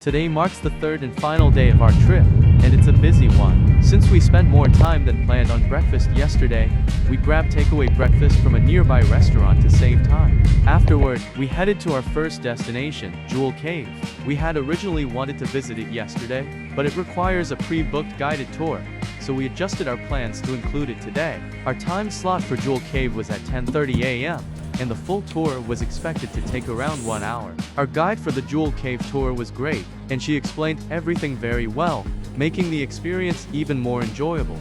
Today marks the third and final day of our trip, and it's a busy one. Since we spent more time than planned on breakfast yesterday, we grabbed takeaway breakfast from a nearby restaurant to save time. Afterward, we headed to our first destination, 𝐒𝐩𝐾𝐜. We had originally wanted to visit it yesterday, but it requires a pre-booked guided tour, so we adjusted our plans to include it today. Our time slot for 𝐒𝐻𝐾𝐜 was at 10:30 a.m. and the full tour was expected to take around 1 hour. Our guide for the 𝐒𝐻𝐾𝐜 tour was great, and she explained everything very well, making the experience even more enjoyable.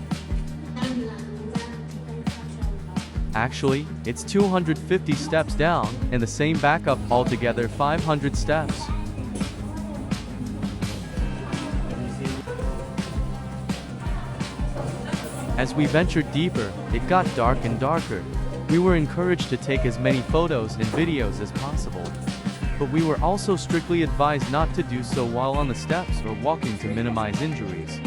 Actually, it's 250 steps down, and the same back up, altogether 500 steps. As we ventured deeper, it got dark and darker. We were encouraged to take as many photos and videos as possible. But we were also strictly advised not to do so while on the steps or walking to minimize injuries.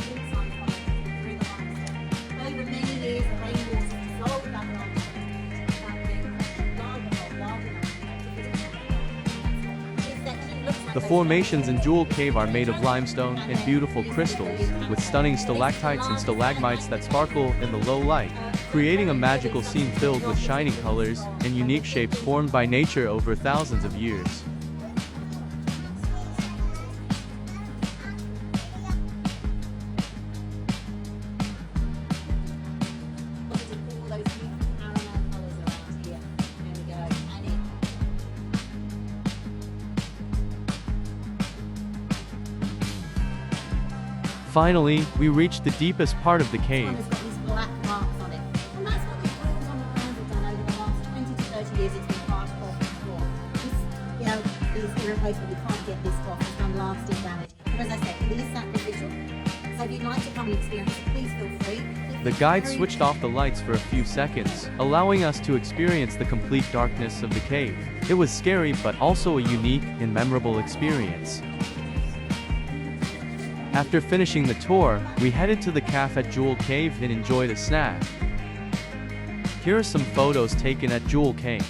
The formations in 𝐒𝐻𝐾𝐜 are made of limestone and beautiful crystals, with stunning stalactites and stalagmites that sparkle in the low light, creating a magical scene filled with shining colors and unique shapes formed by nature over thousands of years. Finally, we reached the deepest part of the cave. It's got these black marks on it. And that's what the holes on the ground have done over the last 20 to 30 years. It's been part of the floor. This, is irreplaceable. We can't get this off. It's done lasting damage. But as I said, it is sacrificial. So if you'd like to come and experience it, please feel free. The guide switched off the lights for a few seconds, allowing us to experience the complete darkness of the cave. It was scary but also a unique and memorable experience. After finishing the tour, we headed to the cafe at 𝐒𝐻𝐾𝐜 and enjoyed a snack. Here are some photos taken at 𝐒𝐻𝐾𝐜.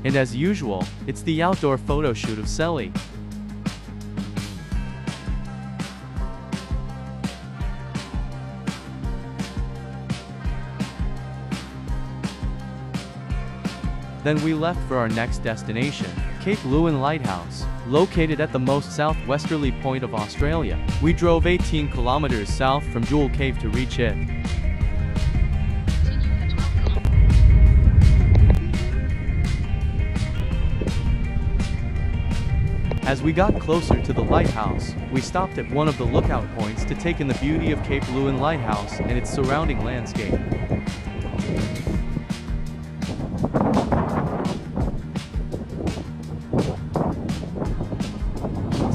And as usual, it's the outdoor photo shoot of 𝐒𝐩𝐿. Then we left for our next destination, Cape Leeuwin Lighthouse, located at the most southwesterly point of Australia. We drove 18 kilometers south from 𝐒𝐻𝐾𝐜 to reach it. As we got closer to the lighthouse, we stopped at one of the lookout points to take in the beauty of Cape Leeuwin Lighthouse and its surrounding landscape.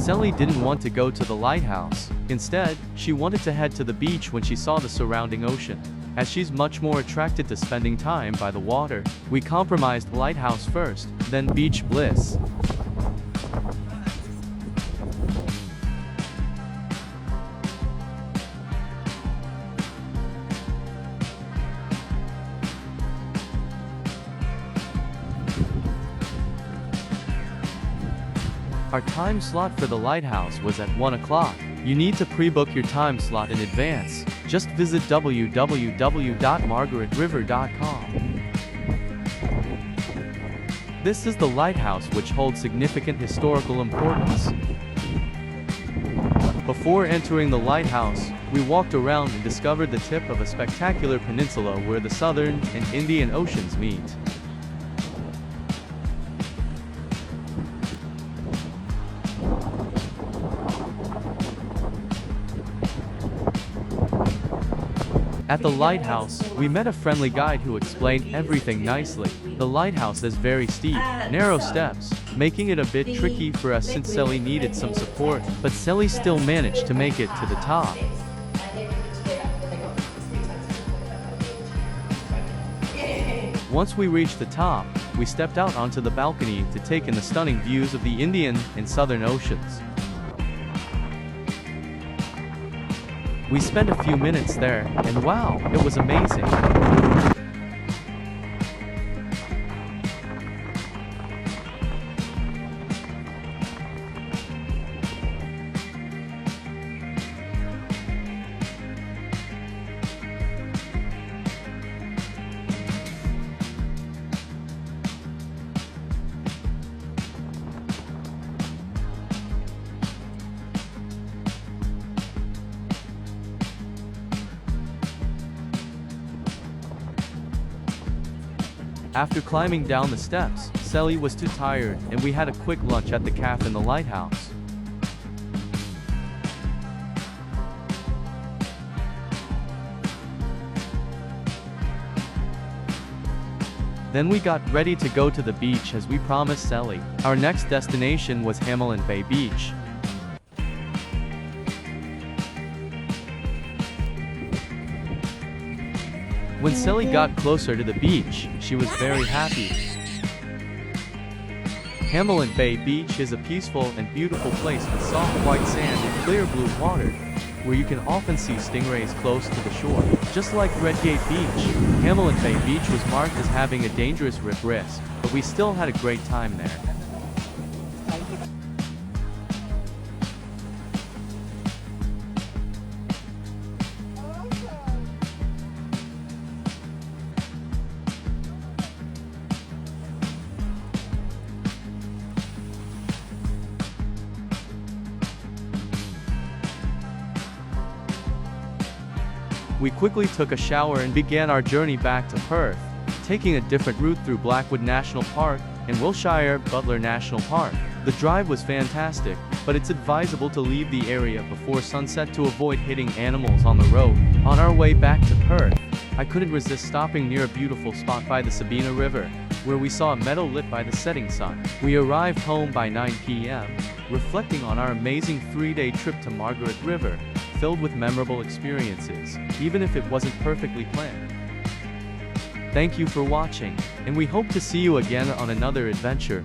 𝐒𝐻𝐿 didn't want to go to the lighthouse. Instead, she wanted to head to the beach when she saw the surrounding ocean. As she's much more attracted to spending time by the water, we compromised lighthouse first, then beach bliss. Our time slot for the lighthouse was at 1 o'clock. You need to pre-book your time slot in advance. Just visit www.margaretriver.com. This is the lighthouse, which holds significant historical importance. Before entering the lighthouse, we walked around and discovered the tip of a spectacular peninsula where the Southern and Indian Oceans meet. At the lighthouse, we met a friendly guide who explained everything nicely. The lighthouse has very steep, narrow steps, making it a bit tricky for us since 𝐒𝐿 needed some support, but 𝐒𝐿 still managed to make it to the top. Once we reached the top, we stepped out onto the balcony to take in the stunning views of the Indian and Southern Oceans. We spent a few minutes there, and wow, it was amazing. After climbing down the steps, 𝐶𝐤𝐿 was too tired, and we had a quick lunch at the cafe in the lighthouse. Then we got ready to go to the beach as we promised 𝐶𝐤𝐿. Our next destination was Hamelin Bay Beach. When 𝐶𝐤𝐿 got closer to the beach, she was very happy. Hamelin Bay Beach is a peaceful and beautiful place with soft white sand and clear blue water, where you can often see stingrays close to the shore. Just like Redgate Beach, Hamelin Bay Beach was marked as having a dangerous risk, but we still had a great time there. We quickly took a shower and began our journey back to Perth, taking a different route through Blackwood National Park and Wilshire Butler National Park. The drive was fantastic, but it's advisable to leave the area before sunset to avoid hitting animals on the road. On our way back to Perth, I couldn't resist stopping near a beautiful spot by the Sabina River, where we saw a meadow lit by the setting sun. We arrived home by 9 p.m., reflecting on our amazing 3-day trip to Margaret River, filled with memorable experiences, even if it wasn't perfectly planned. Thank you for watching, and we hope to see you again on another adventure.